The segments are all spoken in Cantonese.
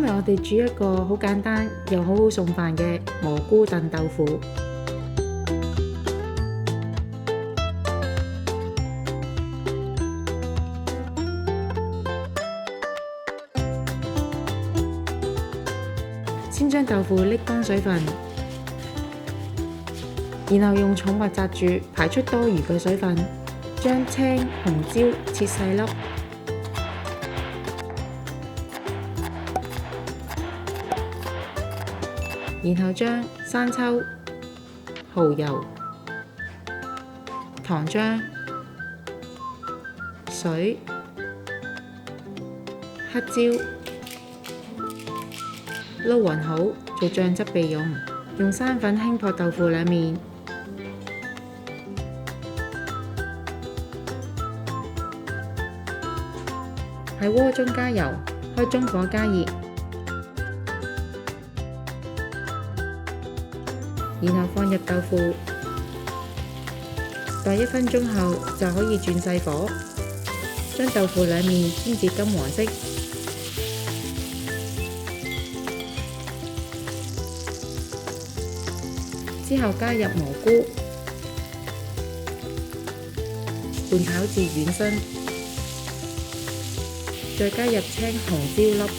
日我哋煮一個好簡單又好好送飯嘅蘑菇燉豆腐。先將豆腐瀝乾水分，然後用重物扎住，排出多餘嘅水分。將青紅椒切細粒，然後將生抽、蠔油、糖漿、水、黑椒撈勻好，做醬汁備用。用生粉輕撲豆腐兩面，喺鍋中加油，開中火加熱，然後放入豆腐，待1分鐘後就可以轉細火，將豆腐兩面煎至金黃色。之後加入蘑菇，拌炒至軟身，再加入青紅椒粒，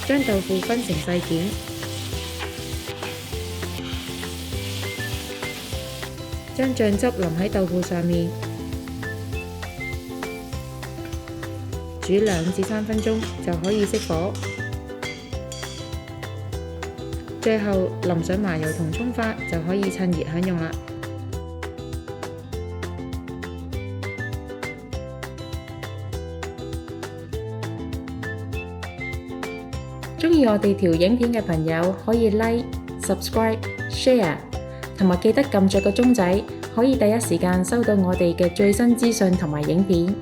將豆腐分成細件，將醬汁淋喺豆腐上面，煮2至3分鐘就可以熄火。最後淋上麻油同蔥花就可以趁熱享用啦。鍾意我哋條影片嘅朋友可以 Like、Subscribe、Share， 同埋記得撳着個鐘仔，可以第一時間收到我哋嘅最新資訊同埋影片。